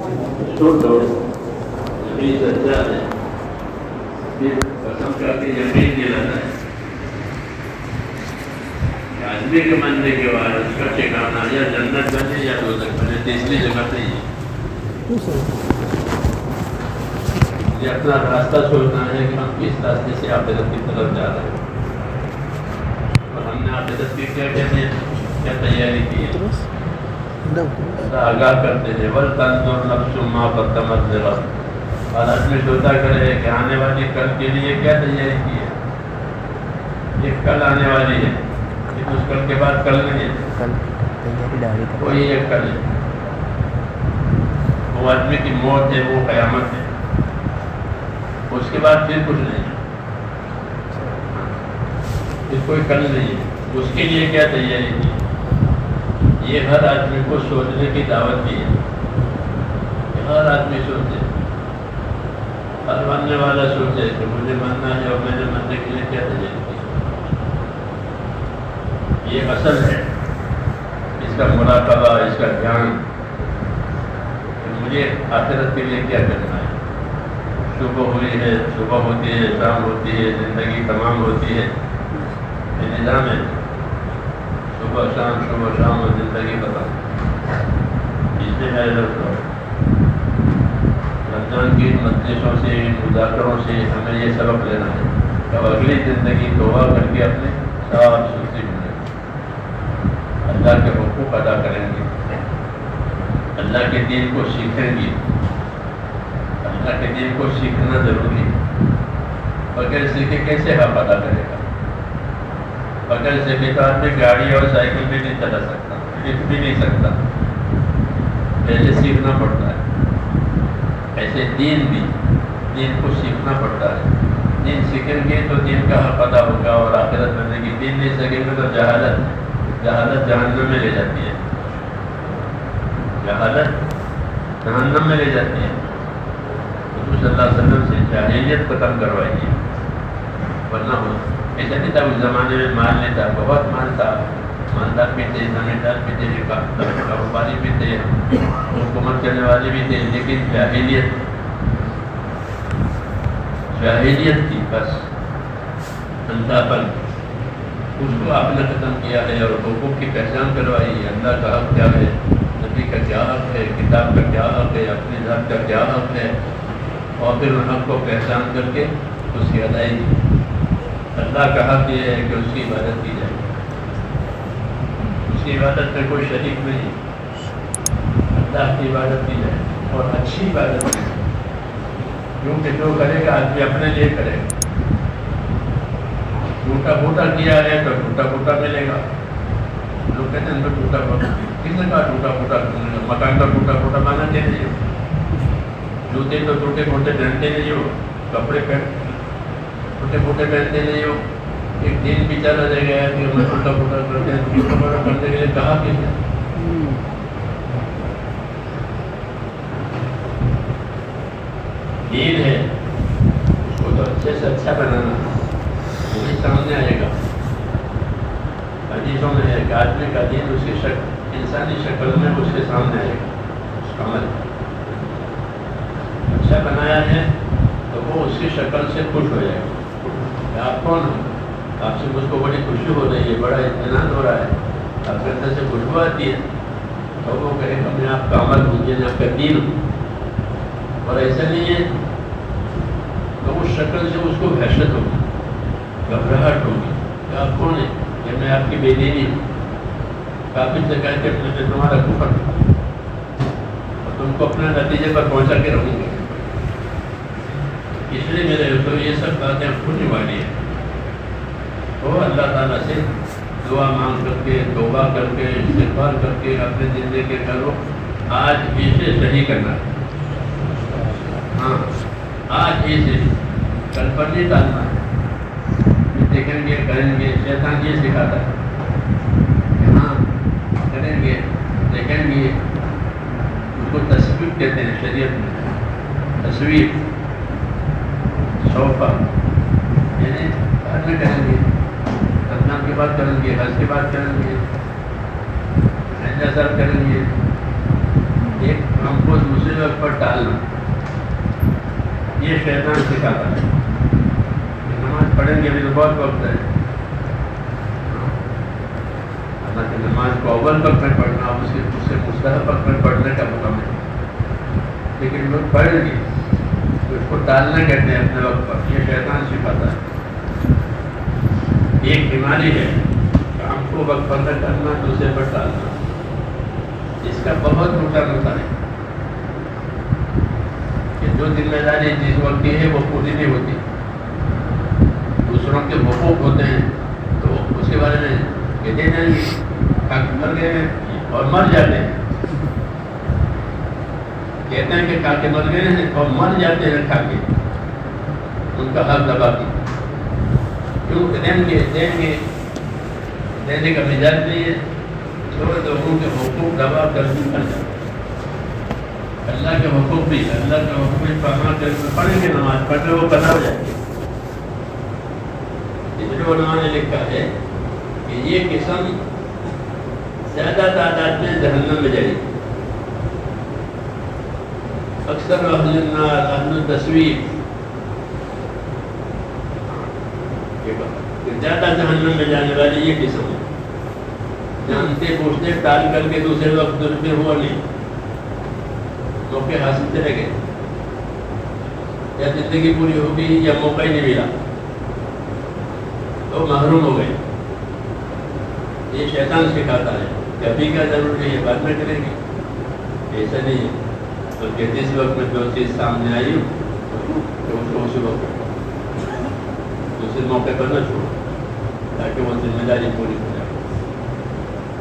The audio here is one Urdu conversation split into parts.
چھوٹو نبی سچا ہے، پھر قسم کھا کے یقین دلانا ہے کہ آدمی کے مرنے کے بعد اس کا ٹھکانا یا جنت بنے یا دوزخ بنے، تیسری جگہ نہیں ہے۔ یہ اپنا راستہ سوچنا ہے کہ ہم کس راستے سے آخرت کی طرف جا رہے ہیں، اور ہم نے آخرت کی کیا تیاری کی ہے، آگاہ کرتے ہیں وَلْتَنْظُرْ نَفْسٌ مَا قَدَّمَتْ لِغَدٍ، اور آدمی سوچا کرے کہ آنے والی کل کے لیے کیا تیاری کی ہے۔ ایک کل آنے والی ہے، لیکن اس کل کے بعد کل نہیں ہے، کوئی ایک کل ہے، وہ آدمی کی موت ہے، وہ قیامت ہے، اس کے بعد پھر کچھ نہیں ہے، پھر کوئی کل نہیں ہے۔ اس کے لیے کیا تیاری کی، یہ ہر آدمی کو سوچنے کی دعوت دی ہے کہ ہر آدمی سوچے، ہر ماننے والا سوچے کہ مجھے ماننا ہے اور میں نے ماننے کے لیے کیا تیاری کی۔ یہ اصل ہے اس کا مراقبہ، اس کا دھیان کہ مجھے آخرت کے لیے کیا کرنا ہے۔ صبح ہوئی ہے، صبح ہوتی ہے، شام ہوتی ہے، زندگی تمام ہوتی ہے، یہ نظام ہے، صبح شام اور زندگی ختم۔ اس میں ہے رمضان کی مجلسوں سے، مذاکروں سے ہمیں یہ سبق لینا ہے کہ اگلی زندگی توبہ کر کے اپنے صاف ستھری بنائیں، اللہ کے حقوق ادا کریں گے، اللہ کے دین کو سیکھیں گے۔ اللہ کے دین کو سیکھنا ضروری ہے، بغیر سیکھے کیسے حق ادا کرے گا؟ بغیر سیکھے تو آدمی گاڑی اور سائیکل بھی نہیں چلا سکتا، لکھ بھی نہیں سکتا، پہلے سیکھنا پڑتا ہے۔ ایسے دین بھی، دین کو سیکھنا پڑتا ہے، دین سیکھیں گے تو دین کا حق ادا ہوگا اور آخرت بنے گی۔ دین نہیں سیکھیں گے تو جہالت جہنم میں لے جاتی ہے، جہالت جہنم میں لے جاتی ہے۔ حضور صلی اللہ علیہ وسلم سے جاہلیت ختم کروائیے، ورنہ ہو ایسا نہیں تھا اس زمانے میں، مال نہیں تھا، بہت مال تھا، مالدار بھی تھے، زمیندار بھی تھے، کاروباری بھی تھے، حکومت کرنے والے بھی تھے، لیکن جاہلیت تھی، بس اندھاپن، اس کو آپ نے ختم کیا ہے اور حقوق کی پہچان کروائی ہے۔ اللہ کا حق کیا ہے، نبی کا کیا حق ہے، کتاب کا کیا حق ہے، اپنی ذات کا کیا حق ہے، اور پھر ان حق کو پہچان کر کے اس کی ادائیگی۔ اللہ کا حق یہ ہے کہ اس کی عبادت کی جائے، اس کی عبادت میں کوئی شریک نہیں، اللہ کی عبادت کی جائے اور اچھی عبادت کی جائے، کیونکہ جو کرے گا آدمی اپنے لیے کرے گا۔ ٹوٹا پھوٹا کیا ہے تو ٹوٹا پھوٹا ملے گا۔ لوگ کہتے ہیں ٹوٹا پھوٹا، کس نے کہا ٹوٹا پھوٹا؟ مکان کا ٹوٹا پھوٹا مانا نہیں ہو، جوتے تو ٹوٹے پھوٹے پہنتے نہیں ہو، کپڑے ٹوٹے پھوٹے پہنتے نہیں ہو۔ ایک دن بھی چلا رہ گیا کہ ہمیں ٹوٹا پھوٹا کرتے ہیں، ٹوٹا پھوٹا کرنے کے لیے کہا کس نے؟ دین ہے، اس کو تو اچھے سے اچھا بنانا، وہی سامنے آئے گا۔ حدیثوں میں ہے کہ آدمی کا دین اس کی شکل، انسانی شکل میں اس کے سامنے آئے گا، اس کا عمل اچھا بنایا ہے تو وہ اس کی شکل سے خوش ہو جائے گا کہ آپ کون ہو، آپ سے مجھ کو بڑی خوشی ہو رہی ہے، بڑا اطمینان ہو رہا ہے، آپ کے اندر سے خوشبو آتی ہے، تو وہ کہے گا میں آپ کا عمل ہوں، میں آپ کا دین ہوں۔ اور ایسا نہیں ہے تو اس شکل سے اس کو وحشت ہوگی، گھبراہٹ ہوگی کہ آپ کون ہیں، کہ میں آپ کی بے دینی ہوں، کافی سے کہہ کے میں تمہارا کفر اور تم کو اپنے نتیجے پر پہنچا کے رہوں گے۔ اس لیے میرے تو یہ سب باتیں ہونے والی ہیں، تو اللہ تعالیٰ سے دعا مانگ کر کے، توبہ کر کے، استغفار کر کے اپنے زندگی کے کرو، آج اسے صحیح کرنا ہے، ہاں آج اسے کل پر نہیں ڈالنا ہے۔ دیکھیں گے، کریں گے، شیطان یہ سکھاتا ہے کہ ہاں کریں گے، دیکھیں گے، اس کو تصویر کہتے ہیں شریعت میں، تصویر صوفہ، یعنی بعد میں کریں گے، رمضان کے بعد کریں گے، حج کے بعد کریں گے، حج صاحب کریں گے۔ ایک ہم کو دوسرے اپنے وقت پر ٹالنا، یہ شیطان سکھاتا ہے. نماز پڑھیں گے ابھی تو بہت وقت ہے، حالانکہ نماز کو اول وقت میں پڑھنا، اس سے مستحب وقت میں پڑھنے کا حکم ہے، لیکن لوگ پڑھ گے تو اس کو ٹالنا کہتے ہیں اپنے وقت پر. یہ شیطان سکھاتا ہے. ایک بیماری ہے کام کو وقت پر نہ کرنا، دوسرے پر ٹالنا. اس کا بہت نقصان ہوتا ہے کہ جو ذمہ داری جس وقت کی ہے وہ پوری نہیں ہوتی. دوسروں کے حقوق ہوتے ہیں تو اس کے بارے میں کہتے ہیں کہ مر گئے ہیں اور مر جاتے ہیں. کہتے ہیں کہ کھا کے مر گئے ہیں اور مر جاتے ہیں کھا کے. ان کا حق دبا کے کیوں دینے کا مزاج نہیں ہے. تھوڑے لوگوں کے حقوق دبا کر بھی کر جاتے. اللہ کے حقوق بھی پڑھنا کر پڑھیں گے، نماز پڑھ کر وہ پتہ ہو جائے گی. اس لیے علماء نے لکھا ہے کہ یہ قسم زیادہ تعداد میں جہنم میں جائے گی. اکثر اہل النار اہل التصویر زیادہ جہنم میں جانے والی یہ قسم ہے. جانتے پوچھتے ٹال کر کے دوسرے وقت درپے ہوا نہیں، موقع حاصل چلے گئے، یا زندگی پوری ہو گئی یا موقع ہی نہیں ملا تو محروم ہو گئے. یہ شیطان سکھاتا ہے کہ ابھی کا ضروری ہے، بعد میں کریں گے. ایسا نہیں ہے، بلکہ جس وقت میں جو چیز سامنے آئی تو اس کو اسی وقت دوسرے موقع پر نہ چھوڑو تاکہ وہ ذمہ داری پوری ہو جائے.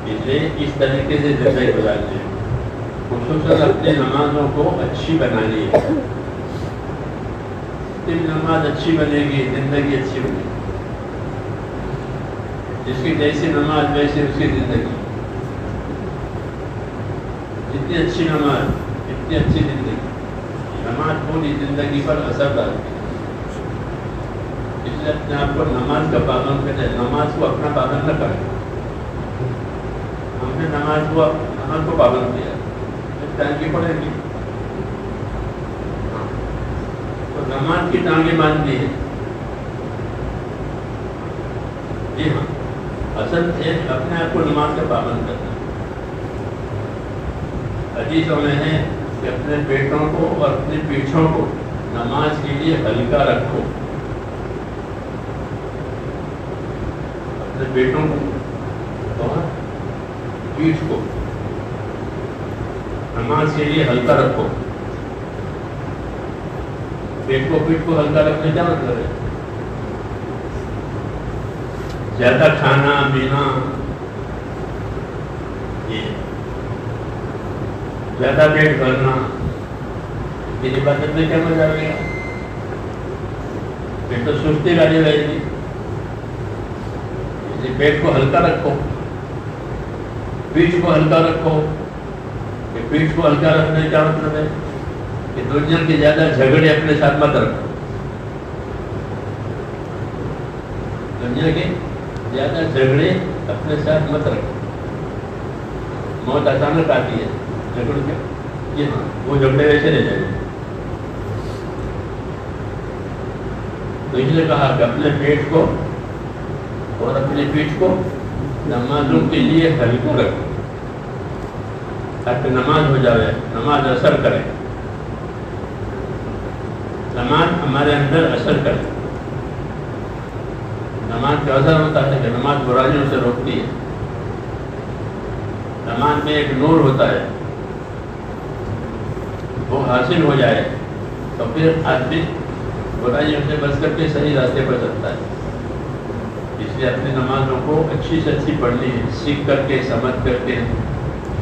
اس لیے اس طریقے سے زندگی گزارنی ہے. خصوصاً اپنی نمازوں کو اچھی بنانی ہے. جتنی نماز اچھی بنے گی زندگی اچھی بنے گی. جس کی جیسی نماز ویسی اس کی زندگی. جتنی اچھی نماز اتنی اچھی زندگی. نماز پوری زندگی پر اثر ڈالتی ہے. اس لیے اپنے آپ کو نماز کا پابند کرے. نماز کو اپنا پابند نہ کرے. ہم نے نماز کو پابند کیا، ٹائم کی پڑے گی تو نماز کی ٹانگیں باندھنی ہے. جی ہاں، اصل ہے اپنے آپ کو نماز کا پابند کرنا. حدیثوں میں ہے کہ اپنے پیٹوں کو اور اپنے پیٹھوں کو نماز کے لیے ہلکا رکھو. اپنے پیٹوں کو اور پیٹھ کو نماز کے لیے ہلکا رکھو. پیٹ کو ہلکا رکھنے کیا مطلب ہے؟ زیادہ کھانا پینا، یہ زیادہ پیٹ بھرنا، یہ عبادت میں کیا مزہ آئے گا؟ پیٹ تو سستی والی رہے گی. پیٹ کو ہلکا رکھو، پیٹھ کو ہلکا رکھو. کہ پیٹھ کو ہلکا رکھنے کا مطلب ہے کہ دنیا کے زیادہ جھگڑے اپنے ساتھ مت رکھو. دنیا کے زیادہ جھگڑے اپنے ساتھ مت رکھو. موت اچانک آتی ہے، جھگڑ کے جی ہاں وہ جھگڑے ویسے رہ جائیں گے. تو اس لیے کہا کہ اپنے پیٹ کو اور اپنے پیٹھ کو نمازوں کے لیے ہلکا رکھو تاکہ نماز ہو جائے، نماز اثر کرے، نماز ہمارے اندر اثر کرے. نماز کا اثر ہوتا ہے کہ نماز برائیوں سے روکتی ہے. نماز میں ایک نور ہوتا ہے، وہ حاصل ہو جائے تو پھر آدمی برائیوں سے بچ کر کے صحیح راستے پر چلتا ہے. اس لیے اپنی نمازوں کو اچھی سے اچھی پڑھنی ہے، سیکھ کر کے، سمجھ کر کے،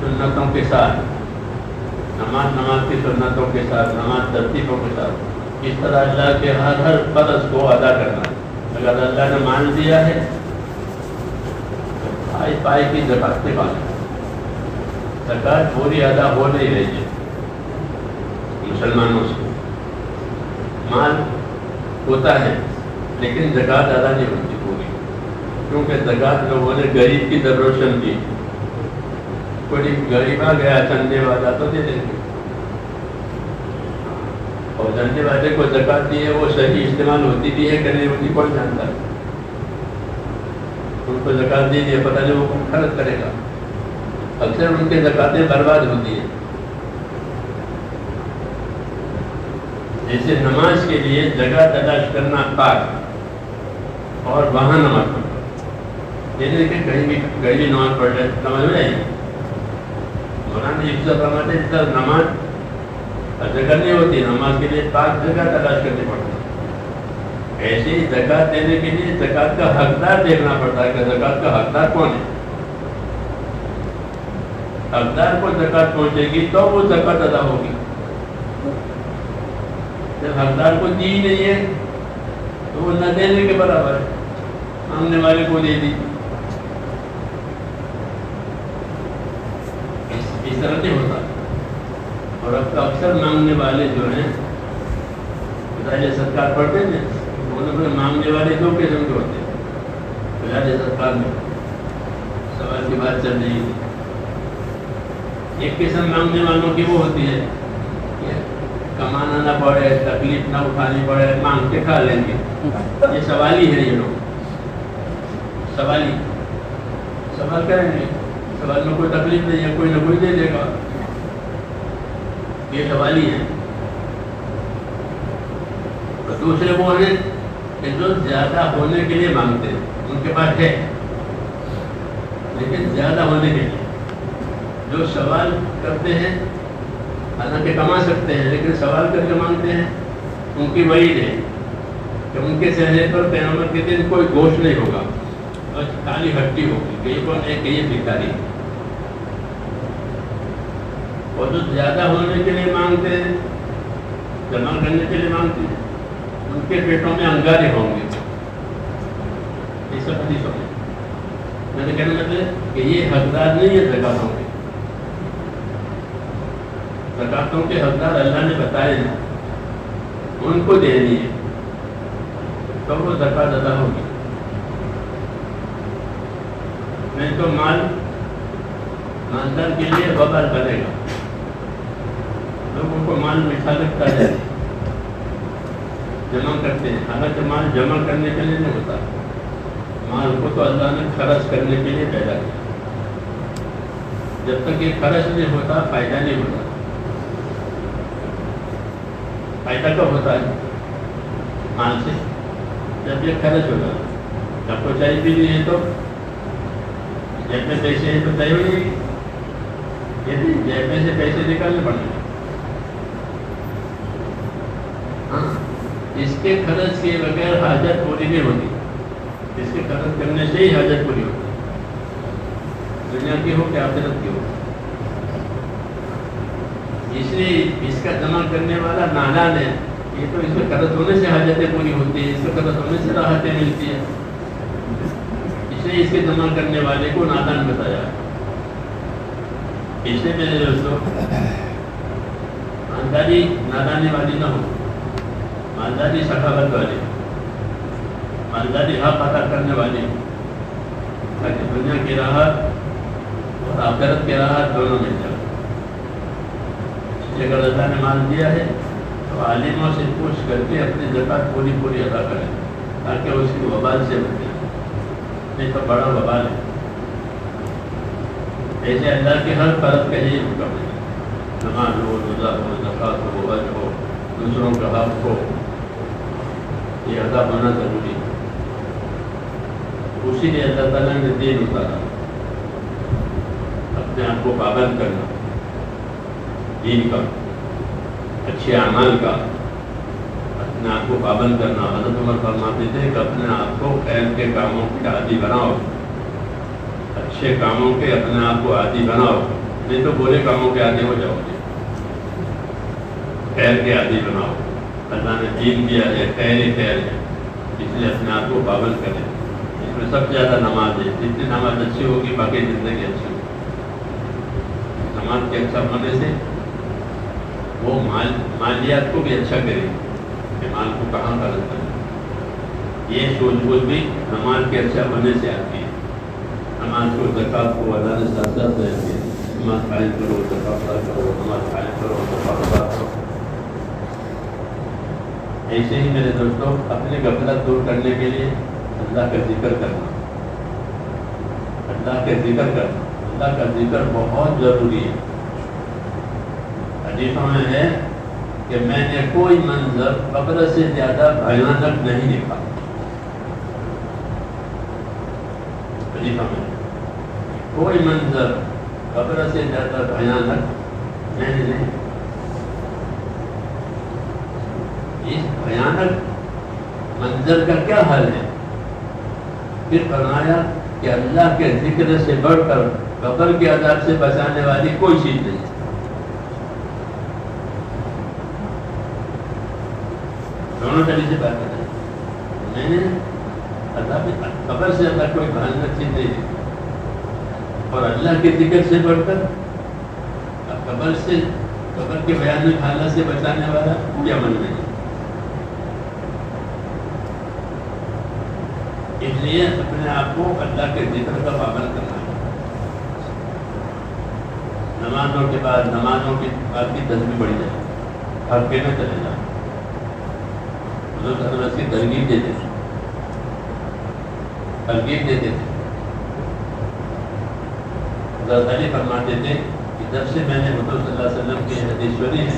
سنتوں کے ساتھ. نماز کی سنتوں کے ساتھ، نماز ترتیبوں کے ساتھ. اس طرح اللہ کے ہر فرض کو ادا کرنا ہے. اگر اللہ نے مان دیا ہے تو پائے کی زکات نکالیں. زکات پوری ادا ہو نہیں رہی ہے مسلمانوں سے. مال ہوتا ہے لیکن زکات ادا نہیں ہوتی پوری، کیونکہ زکات لوگوں نے غریب کی طرف روشن کی. کوئی غریب آ گیا چندے والا تو دے دیں گے، اور جاننے والے کو زکوٰۃ دی ہے وہ صحیح استعمال ہوتی بھی ہے کہ نہیں ہوتی کون جانتا ہے. ان کو زکوٰۃ دی ہے پتہ نہیں وہ کون خرچ کرے گا. اکثر ان کے زکوٰتیں برباد ہوتی ہیں. جیسے نماز کے لیے جگہ تلاش کرنا پاک اور وہاں نماز پڑھنا. جیسے کہ کہیں بھی نماز پڑھ رہے نماز میں آئیے مولانا یہ فرماتے ہیں جس نماز جگہ نہیں ہوتی نماز کے لیے پاک جگہ تلاش کرنی پڑتی ہے. ایسے ہی زکوٰۃ دینے کے لیے زکوٰۃ کا حقدار دیکھنا پڑتا ہے کہ زکوٰۃ کا حقدار کون ہے. حقدار کو زکوٰۃ پہنچے گی تو وہ زکوٰۃ ادا ہوگی. جب حقدار کو دی نہیں ہے تو وہ نہ دینے کے برابر ہے. مانگنے والے کو دے دی. اس طرح نہیں ہوتا. اور اب تو اکثر مانگنے والے جو ہیں خدای صدقات پڑھتے ہیں مانگنے والے دو قسم کے ہوتے ہیں. خدای صدقات میں سوال کی بات چل رہی ہے. ایک قسم مانگنے والوں کی وہ ہوتی ہے کہ کمانا نہ پڑے تکلیف نہ اٹھانی پڑے مانگ کے کھا لیں گے. یہ سوالی ہے. یہ لوگ سوالی سوال کریں گے. سوال میں کوئی تکلیف نہیں ہے کوئی نہ کوئی دے دے گا. یہ سوالی ہے. اور دوسرے وہ ہیں کہ جو زیادہ ہونے کے لیے مانگتے ہیں. ان کے پاس ہے لیکن زیادہ ہونے کے لیے. جو سوال کرتے ہیں حالانکہ کما سکتے ہیں لیکن سوال کر کے مانگتے ہیں ان کی وعید ہے کہ ان کے چہرے پر قیامت کے دن کوئی گوشت نہیں ہوگا بس کالی ہڈی ہوگی کہ یہ کون ہے کہ یہ بھکاری. اور جو زیادہ ہونے کے لیے مانگتے ہیں جمع کرنے کے لیے مانگتے ہیں ان کے پیٹوں میں انگارے ہوں گے. یہ سب حدیثوں میں میں نے کہنا مطلب کہ یہ حقدار نہیں ہے زکاتوں کے. زکاتوں کے حقدار اللہ نے بتائے ہیں ان کو دینی ہے تو وہ زکات ادا ہوگی. نہیں تو مالدار کے لیے وبال بنے گا. لوگوں کو مال میٹھا لگتا ہے جمع کرتے ہیں حالانکہ مال جمع کرنے کے لیے نہیں ہوتا. مال کو تو اللہ نے خرچ کرنے کے لیے پیدا کیا. جب تک یہ خرچ نہیں ہوتا فائدہ نہیں ہوتا. فائدہ کب ہوتا ہے مال سے جب یہ خرچ ہوگا. جب کو چائے بھی نہیں ہے تو جیب میں پیسے ہیں تو چائے ہو جائے گی. یہ نہیں جیب میں سے پیسے نکالنے پڑیں گے. اس کے خرچ کے بغیر حاجت پوری نہیں ہوتی. اس کے خرچ کرنے سے ہی حاجت پوری ہوتی. دنیا کی ہو کہ آخرت کی ہو. اس لیے اس کا جمع کرنے والا نادان ہے. یہ تو اس کے خرچ ہونے سے حاجتیں پوری ہوتی ہیں. اس کے خرچ ہونے سے راحتیں ملتی ہیں. اس لیے اس کے جمع کرنے والے کو نادان بتایا. اس لیے میرے دوستوں مالداری نادانی والی نہ ہو. مالداری سخاوت والی. مالداری حق ادا کرنے والی تاکہ دنیا کی راحت اور آخرت کی راحت دونوں مل جائے. اگر اللہ نے مال دیا ہے تو عالموں سے پوچھ کر کے اپنی زکات پوری ادا کریں تاکہ اس کی وبال سے بچے. نہیں تو بڑا وبال ہے. ایسے اللہ کے ہر فرض کا یہی حکم ہے. نماز ہو روزہ ہو زکات ہو حج ہو دوسروں کا حق ہو یہ ادا ہونا ضروری ہے. اسی لیے اللہ تعالیٰ نے دین اتارا. اپنے آپ کو پابند کرنا دین کا اچھے اعمال کا اپنے آپ کو پابند کرنا. حضرت عمر فرماتے تھے کہ اپنے آپ کو خیر کے کاموں کے عادی بناؤ. اچھے کاموں کے اپنے آپ کو عادی بناؤ نہیں تو برے کاموں کے عادی ہو جاؤ گے. خیر کے عادی بناؤ. اللہ نے دین دیا ہے خیر ہے اس لیے اپنے آپ کو پابند کریں. اس میں سب سے زیادہ نماز ہے. جتنی نماز اچھی ہوگی باقی زندگی اچھی ہوگی. نماز کے اچھا ہونے سے وہ مالیات کو بھی اچھا کرے کہ مال کو کہاں خرچ کرے. یہ سوچ بوجھ بھی نماز کے اچھا ہونے سے آتی ہے. نماز کو زکات کو اللہ نے ساتھ ساتھ دیا ہے. نماز قائم کرو زکات ادا کرو. نماز قائم کرو زکات ادا کرو. ایسے ہی میرے دوستوں اپنی غفلت دور کرنے کے لیے اللہ کا ذکر کرنا، اللہ کا ذکر کرنا، اللہ کا ذکر بہت ضروری ہے۔ حدیثوں میں ہے کہ میں نے کوئی منظر قبر سے زیادہ بھیانک نہیں دیکھا۔ حدیثوں میں کوئی منظر قبر سے زیادہ بھیانک میں نے نہیں۔ اس بھیانک منظر کا کیا حل ہے؟ پھر فرمایا کہ اللہ کے ذکر سے بڑھ کر قبر کے عذاب سے بچانے والی کوئی چیز نہیں ہے۔ دونوں طریقے سے بات کریں، میں نے عذاب قبر سے اللہ کوئی بھیانک چیز نہیں دی، اور اللہ کے ذکر سے بڑھ کر قبر کے بھیانک حالات سے بچانے والا کوئی عمل نہیں۔ اس لیے اپنے آپ کو اللہ کے ذکر کا پابند کرنا ہے۔ نمازوں کے بعد کی تسبیح پڑھی جائے، ہر کے میں چلے جائیں، حضور صلی اللہ علیہ وسلم کی ترغیب دیتے تھے، حضرت علی فرماتے تھے کہ جب سے میں نے حضور صلی اللہ علیہ وسلم کی حدیث سنی ہے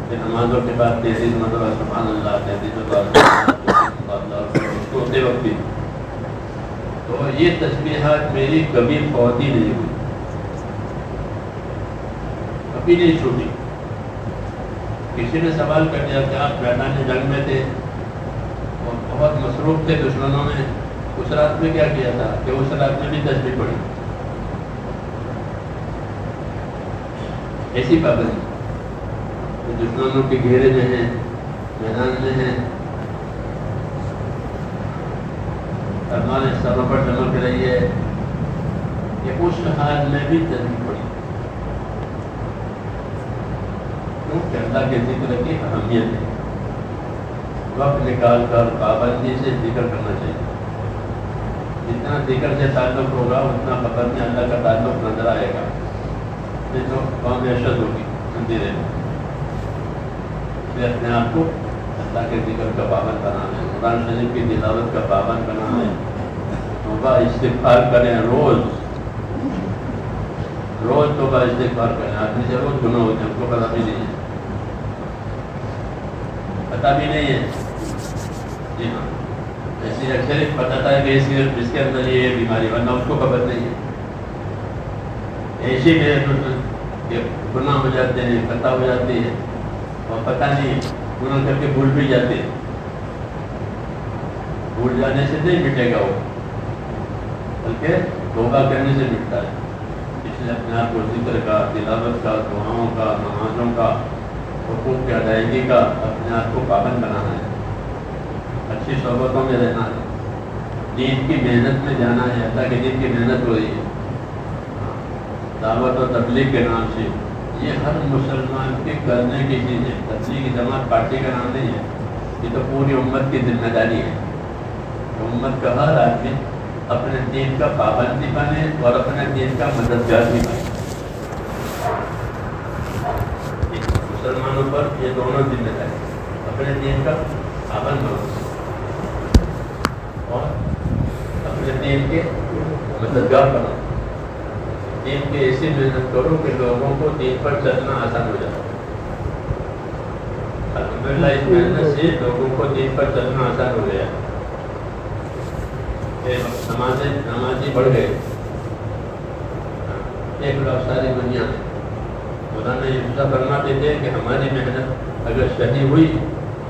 کہ نمازوں کے بعد 33 مرتبہ سبحان اللہ، 33 مرتبہ ہوتے وقت بھی، تو یہ تسبیحات میری کبھی فوت ہی نہیں ہوئی، کبھی نہیں چھوٹی۔ کسی نے سوال کر دیا کہ آپ میدان جنگ میں تھے اور بہت مصروف تھے دشمنوں میں، اس رات میں کیا کیا تھا؟ کہ اس رات میں بھی تسبیح پڑھی۔ ایسی پابندی دشمنوں کے گھیرے میں ہیں، میدان میں ہیں، ہمارے سروں پر چمک رہی ہے، کہ اس حال میں بھی تسبیح پڑھی، کیونکہ اللہ کے ذکر کی اہمیت ہے۔ وقت نکال کر پابندی سے ذکر کرنا چاہیے۔ جتنا ذکر سے تعلق ہوگا اتنا قبر میں اللہ کا تعلق نظر آئے گا، نہیں تو قوم اشد ہوگی، سنتی رہے گی۔ اپنے آپ کو اللہ کے ذکر کا پابند بنانا ہے، قرآن شریف کی تلاوت کا پابند بنانا ہے، توبہ استغفار کریں، روز توبہ استغفار کریں۔ آدمی سے روز گناہ ہوتے ہیں، اس کو پتہ بھی نہیں ہے، پتہ بھی نہیں ہے۔ جی ہاں، ایسی اکثر پتہ تھا کہ اس کے اندر یہ بیماری، ورنہ اس کو خبر نہیں ہے۔ ایسے میں گناہ ہو جاتے ہیں، پتہ ہو جاتی ہے، اور پتہ نہیں، گناہ کر کے بھول بھی جاتے ہیں۔ بھول جانے سے نہیں مٹے گا وہ، بلکہ توبہ کرنے سے مٹتا ہے۔ اس لیے اپنے آپ کو ذکر کا، تلاوت کا، دعاؤں کا، نمازوں کا، حقوق کی ادائیگی کا اپنے آپ کو پابند بنانا ہے، اچھی صحبتوں میں رہنا ہے، دین کی محنت میں جانا ہے۔ اللہ کے دین کی محنت ہو رہی ہے دعوت و تبلیغ کے نام سے، یہ ہر مسلمان کے کرنے کی چیز ہے۔ تبلیغی جماعت پارٹی کا نام نہیں ہے، یہ تو پوری امت کی ذمہ داری ہے۔ امت کا ہر آدمی اپنے دین کا پابند بھی بنے اور اپنے دین کا مددگار بھی بنے۔ مسلمانوں پر یہ دونوں ذمہ داری، اپنے دین کا پابند بنو اور اپنے دین کے مددگار بنو۔ دین کی ایسی محنت کرو کہ لوگوں کو دین پر چلنا آسان ہو جائے۔ الحمدللہ اس محنت سے لوگوں کو دین پر چلنا آسان ہو گیا، نمازی بڑھ گئے، ایک لوگ ساری دنیا میں۔ مولانا یوسف فرماتے تھے کہ ہماری محنت اگر صحیح ہوئی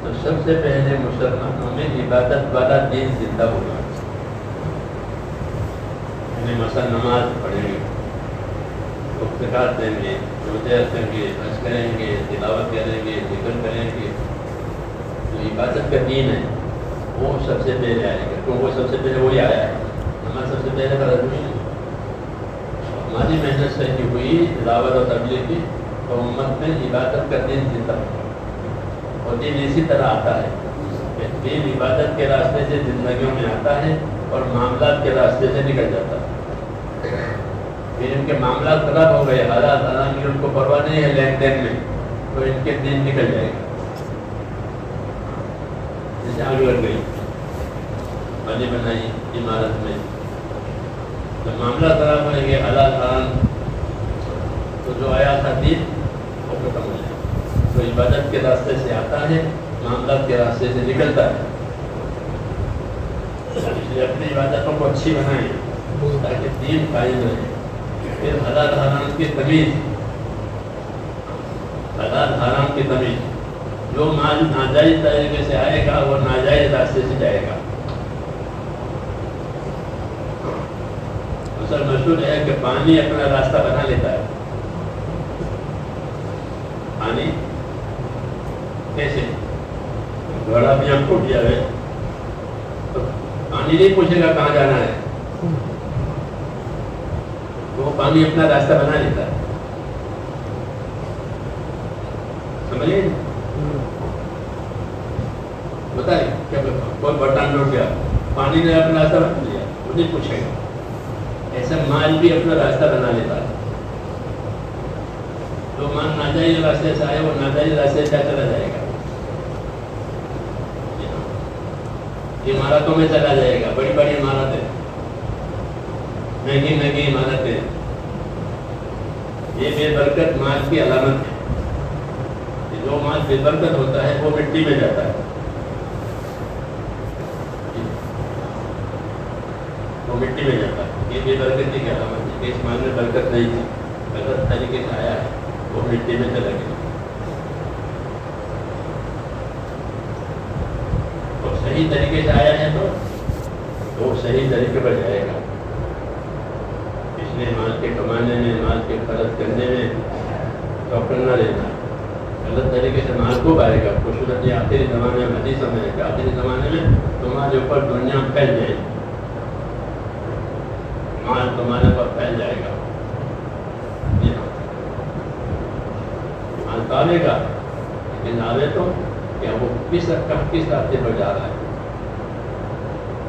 تو سب سے پہلے مسلمانوں میں عبادت والا دین زندہ ہوگا۔ مثلا نماز پڑھیں گے، افتخار دیں گے، روزے رکھیں گے، حج کریں گے، تلاوت کریں گے، ذکر کریں گے، جو عبادت کا دین ہے وہ سب سے پہلے آئے گا، کیونکہ وہ سب سے پہلے وہی آیا ہے۔ نماز سب سے پہلے فرض ہوئی ہے۔ ہماری محنت صحیح ہوئی دعوت اور تبلیغ کی تو امت میں عبادت کا دین زندہ ہوگا، اور دین اسی طرح آتا ہے کہ دین عبادت کے راستے سے زندگیوں میں آتا ہے اور معاملات کے راستے سے نکل جاتا ہے۔ پھر ان کے معاملات خراب ہو گئے، حالات حرام کی ان کو پرواہ نہیں ہے لین دین میں، تو ان کے دین نکل جائے گا۔ جیسے آگ لگ گئی، بنی بنائی عمارت میں، تو معاملہ خراب ہو گیا، حلال حرام تو جو آیا تھا دین وہ ختم ہو جائے. تو عبادت کے راستے سے آتا ہے، معاملات کے راستے سے نکلتا ہے. اس لیے اپنی عبادتوں کو اچھی بنائیں تاکہ دین قائم رہے. پھر حلال حرام کی تمیز، حلال حرام کی تمیز. جو مال ناجائز طریقے سے آئے گا وہ ناجائز راستے سے جائے گا. اصل مشہور ہے کہ پانی اپنا راستہ بنا لیتا ہے. پانی کیسے؟ گھوڑا بھی ہم کو دیا ہے تو پانی نہیں پوچھے گا کہاں جانا ہے، وہ پانی اپنا راستہ بنا لیتا ہے. سمجھے؟ بتائیے کیا کوئی بٹن ٹوٹ گیا، پانی نے اپنا راستہ بنا لیا، وہ نہیں پوچھے گا. ایسا مال بھی اپنا راستہ بنا لیتا ہے. جو مال ناجائز راستے سے آئے وہ ناجائز راستے سے چلا جائے گا، عمارتوں میں چلا جائے گا. بڑی بڑی عمارتیں، مہنگی مہنگی عمارتیں، یہ بے برکت مال کی علامت ہے. جو مال بے برکت ہوتا ہے وہ مٹی میں جاتا ہے، وہ مٹی میں جاتا ہے. یہ بے برکتی کی علامت ہے کہ اس مال میں برکت نہیں تھی، غلط طریقے سے آیا ہے، وہ مٹی میں چلا گیا. اور صحیح طریقے سے آیا ہے تو وہ صحیح طریقے پر جائے گا. اس لیے مال کے کمانے میں، مال کے خرچ کرنے میں ڈاکٹر نہ لینا. غلط طریقے سے مال کو آئے گا. خوشصورت یہ آخری زمانے میں حدیث میں ہے کہ آخری زمانے میں تمہارے اوپر دنیا پھیل جائے گی، مال تمہارے پر پھیل جائے گا. مال تو آئے گا لیکن آئے تو کیا وہ کس راستے پر جا رہا ہے؟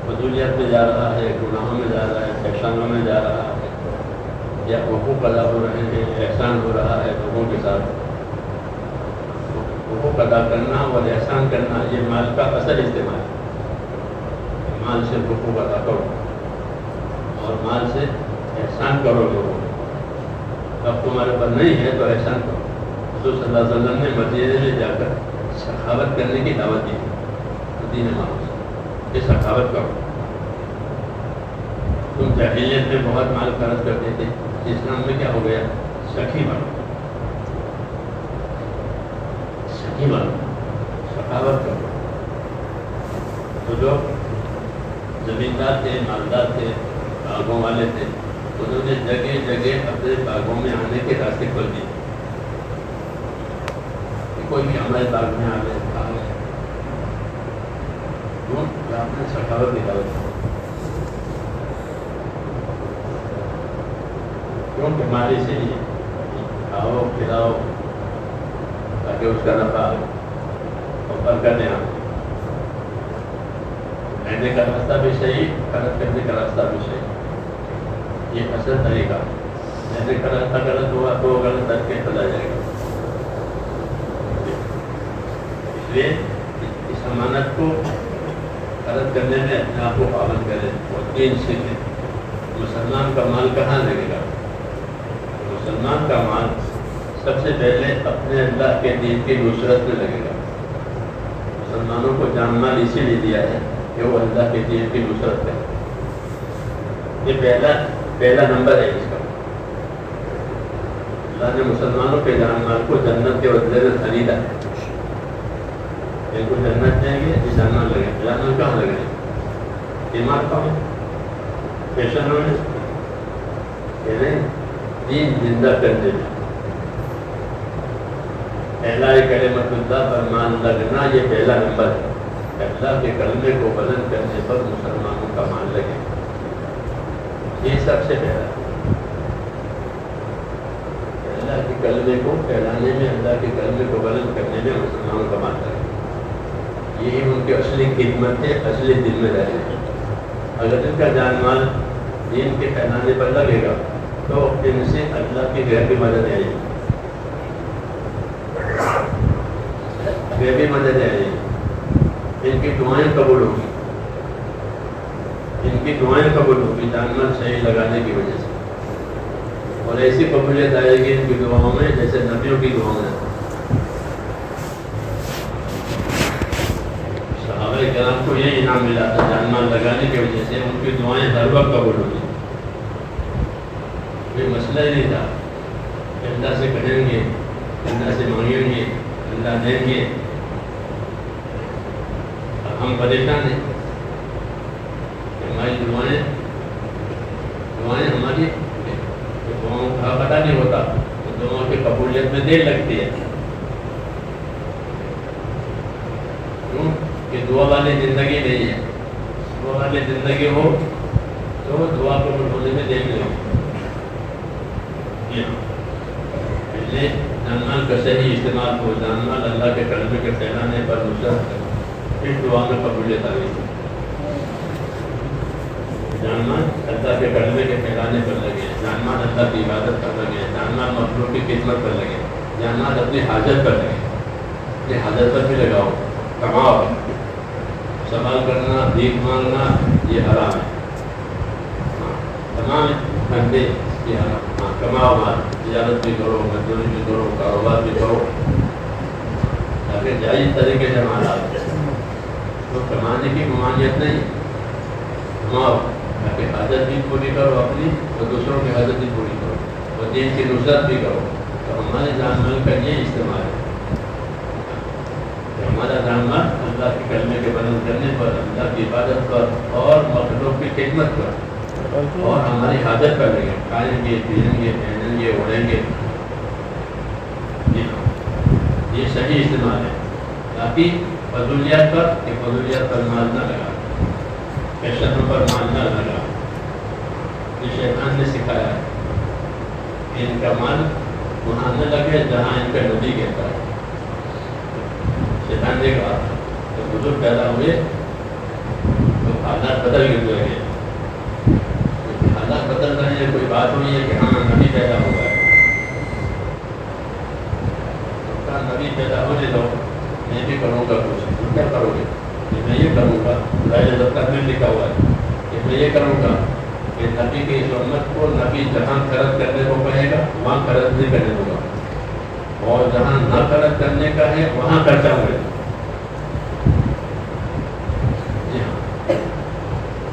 فضولیت میں جا رہا ہے، گناہوں میں جا رہا ہے، احسانوں میں جا رہا ہے، یا حقوق ادا ہو رہے ہیں، احسان ہو رہا ہے لوگوں کے ساتھ. حقوق ادا کرنا اور احسان کرنا یہ مال کا اصل استعمال ہے. مال سے حقوق ادا کرو اور مال سے احسان کرو لوگوں کو. اب تمہارے پر نہیں ہے تو احسان کرو. حضور صلی اللہ علیہ وسلم نے مدینے میں جا کر سخاوت کرنے کی دعوت دی. مدینے والوں سے یہ سخاوت کرو. تم جاہلیت میں بہت مال خرچ کرتے تھے، اسلام میں کیا ہو گیا؟ سخی بنو، سخی بنو، سخاوت کرو. تو جو زمیندار تھے، مالدار تھے، باغوں والے تھے، انہوں نے جگہ جگہ اپنے باغوں میں آنے کے راستے کھول دیے. کوئی بھی ہمارے باغ میں آ گئے، آپ نے سخاوت نکال دی. کیوں؟ بیماری سے لیے کھاؤ کھلاؤ تاکہ اس کا نفع اور برکتیں آئیں. لینے کا راستہ بھی صحیح، خرچ کرنے کا راستہ بھی صحیح. یہ اصل طریقہ. لینے کا راستہ غلط ہوا تو غلط کر کے چلا جائے گا. اس لیے اس امانت کو خرچ کرنے میں اپنے آپ کو پابند کریں اور دین سیکھیں. مسلمان کا مال کہاں لگے گا؟ مسلمان کا مال سب سے پہلے اپنے اللہ کے دین کی نصرت میں لگے گا. مسلمانوں کو جان مال اسی لیے دیا ہے کہ وہ اللہ کے دین کی نصرت کرے. یہ پہلا نمبر ہے اس کا. اللہ نے مسلمانوں کے جان مال کو جنت کے بدلے میں خریدا ہے. ان کو جنت جائیں گے یہ جان مال لگے. جان مال کہاں لگے گا؟ عمارتوں میں، فیشنوں میں، دین زندہ کرنے میں. اعلاء کلمت اللہ پر مان لگنا یہ پہلا نمبر ہے. اللہ کے کلمے کو بلند کرنے پر مسلمانوں کا مان لگے. یہ سب سے پہلا اللہ کے کلمے کو پھیلانے میں، اللہ کے کلمے کو بلند کرنے میں مسلمانوں کا مان لگے. یہی ان کی اصلی خدمت ہے، اصلی ذمہ داری ہے. اگر ان کا جان مال دین کے پھیلانے پر لگے گا تو ان سے اللہ کی غیبی مدد آئے گی. غیبی مدد آئے گی. ان کی دعائیں قبول ہوگی، ان کی دعائیں قبول ہوگی جان مال صحیح لگانے کی وجہ سے، اور ایسی قبولیت آئے گی ان کی دعاؤں میں جیسے نبیوں کی دعاؤں میں۔ صحابہ کرام کو یہ انعام ملا تھا جان مال لگانے کی وجہ سے، ان کی دعائیں ہر وقت قبول ہوگی۔ کوئی مسئلہ ہی نہیں تھا کہ اللہ سے کہیں گے، اللہ سے مانگیں گے، اللہ دیں گے، اب ہم پریشان ہیں کہ ہماری دعائیں ہماری دعاؤں کا پتہ نہیں ہوتا، تو دعاؤں کی قبولیت میں دیر لگتی ہے، کیوں کہ دعا والی زندگی نہیں ہے۔ دعا والی زندگی ہو تو دعا قبول ہونے میں دیر نہیں ہوگی۔ پہلے جان مال کا صحیح استعمال ہو، جان مال اللہ کے کلمے کے پھیلانے پر نصرت کرے، پھر دعا میں قبولیت آ گئی۔ جان مال اللہ کے کلمے کے پھیلانے پر لگے، جان مال اللہ کی عبادت پر لگے، جان مال مخلوق کی خدمت پر لگے، جان مال اپنی حاجت پر لگے، اپنی حاجت پر بھی لگاؤ، کماؤ۔ سوال کرنا، بھیک مانگنا یہ حرام ہے، تمام دھندے یہ حرام۔ کماؤ مال، تجارت بھی کرو، مزدوری بھی کرو، کاروبار بھی کرو، تاکہ جائز طریقے سے مال آئے۔ تو کمانے کی ممانعت نہیں، کماؤ تاکہ حاجت بھی پوری کرو اپنی، اور دوسروں کی حاجت بھی پوری کرو، اور دین کی نصرت بھی کرو۔ تو ہمارے جان مال کا یہ استعمال ہے کہ ہمارا جان مال اللہ کے کلمے کے بلند کرنے پر، اللہ کی عبادت پر، اور مخلوق کی خدمت پر، اور ہماری حاجت پر لگے، کھائیں گے، پیئیں گے، پہنیں گے، اڑیں گے۔ یہ صحیح استعمال ہے، تاکہ فضولیات پر مال نہ لگا، فیشنوں پر مال نہ لگا۔ یہ شیطان نے سکھایا ہے کہ ان کا مال وہاں نہ لگے جہاں ان کا نبی کہتا ہے۔ شیطان نے کہا کہ بزرگ پیدا ہوئے تو حالات بدل گئے، حالات بدل رہے ہیں، کوئی بات ہوئی ہے کہ ہاں نبی پیدا ہوا ہے، نبی پیدا ہونے دو، میں بھی کروں گا کچھ۔ تم کیا کرو گے؟ کہ میں یہ کروں گا، خدائے دفتر میں لکھا ہوا ہے کہ میں یہ کروں گا کہ نبی کی اس امت کو نبی جہاں خرچ کرنے کو کہے گا وہاں خرچ نہیں کرنے دوں گا، اور جہاں نہ خرچ کرنے کا ہے وہاں خرچہ ہوئے۔ جی ہاں،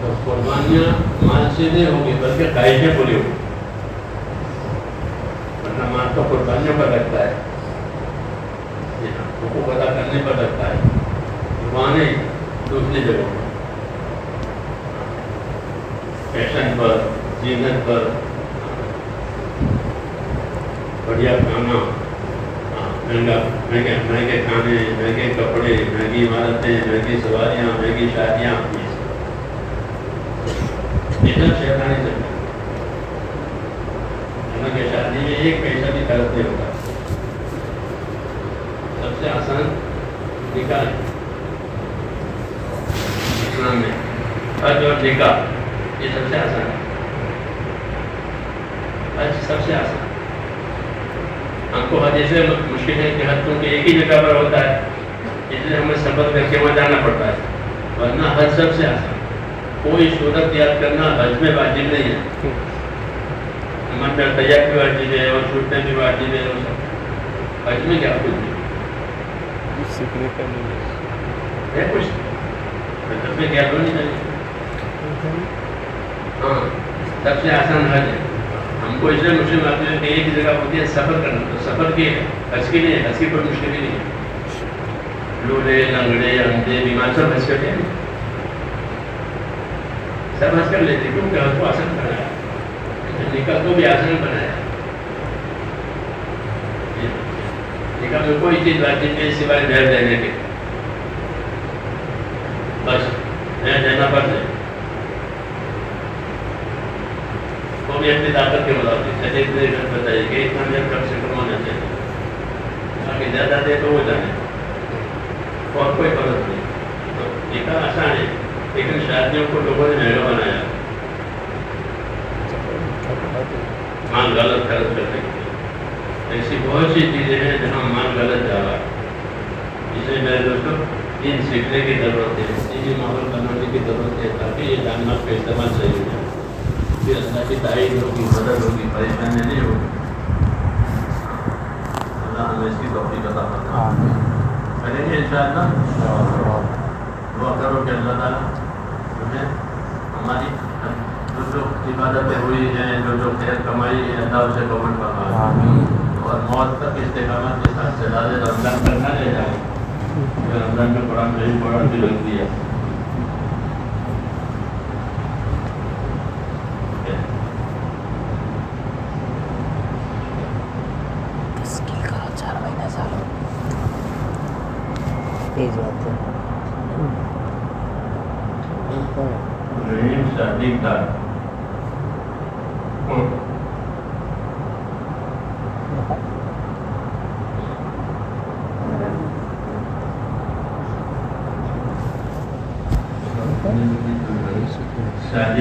تو قربانیاں مال سے نہیں ہوگی بلکہ خواہشیں پوری ہوگی، ورنہ مال تو قربانیوں پر لگتا ہے، حقوق ادا کرنے پر لگتا ہے، زبانیں دوسری جگہوں پر، فیشن پر، زینت پر، بڑھیا کھانا، مہنگے کھانے، مہنگے کپڑے، مہنگی عمارتیں، مہنگی سواریاں، مہنگی شادیاں، یہ سب شیطانی چلتا ہے۔ حالانکہ شادی میں ایک پیسہ بھی خرچ نہیں ہوتا، سب سے آسان نکاح ہے اسلام میں، حج اور نکاح یہ سب سے آسان ہے۔ حج سب سے آسان، ہم کو حج ایسے مشکل ہے کہ حج کیونکہ ایک ہی جگہ پر ہوتا ہے، اس لیے ہمیں سفر کر کے وہاں جانا پڑتا ہے، ورنہ حج سب سے آسان۔ کوئی صورت یاد کرنا حج میں واجب نہیں ہے، ہمارے طیب بھی واجب ہے اور چھوٹنے بھی واجب ہے، اور سب حج میں کیا کچھ نہیں سیکھنے کا ہے، کچھ مطلب میں کیا تو نہیں چاہیے۔ ہاں سب سے آسان حج ہے، ہم کو اس لیے مشکل آتی ہے کہ ایک جگہ ہوتی ہے سفر کرنا، تو سفر کی حج کی نہیں ہے، حج کی کوئی مشکل ہی نہیں ہے، لولے لنگڑے اندھے بیمار سب حج کرتے ہیں، سب حج کر لیتے، کیونکہ حج کو آسان بنایا، نکاح کو بھی آسان بنایا۔ نکاح میں کوئی چیز واجب نہیں سوائے مہر دینے کے، بس مہر دینا پڑ جائے، وہ بھی اپنی طاقت کے مطابق شریعت نے بتائی کہ اتنا مہر کم سے کم ہونا چاہیے، تاکہ زیادہ دے تو وہ جانے، اور کوئی فرق نہیں۔ تو نکاح آسان ہے، لیکن شادیوں کو لوگوں نے مہنگا بنایا، مال غلط خرچ کرنے کے لیے۔ ایسی بہت سی چیزیں ہیں جہاں مال غلط جا رہا ہے، اس لیے میرے دوستوں دین سیکھنے کی ضرورت ہے، دینی ماحول بنانے کی ضرورت ہے، تاکہ یہ جاننا کا استعمال صحیح ہو جائے، پھر اللہ کی تائید ہوگی، مدد ہوگی، پریشانی نہیں ہوگی۔ اللہ ہمیں اس کی توفیق عطا فرمائے۔ کریں گے انشاءاللہ، دعا کرو کہ اللہ تعالیٰ ہمیں ہماری جو عبادتیں ہوئی ہیں، جو خیر کمائی ہے، اللہ اسے قبول فرمائے، اور موت تک استقامت کے ساتھ چلا دے، رمضان تک نہ لے جائے۔ رمضان میں قرآن کریم پڑھا بھی لگ دیا۔ رحیم صادق دار ساجد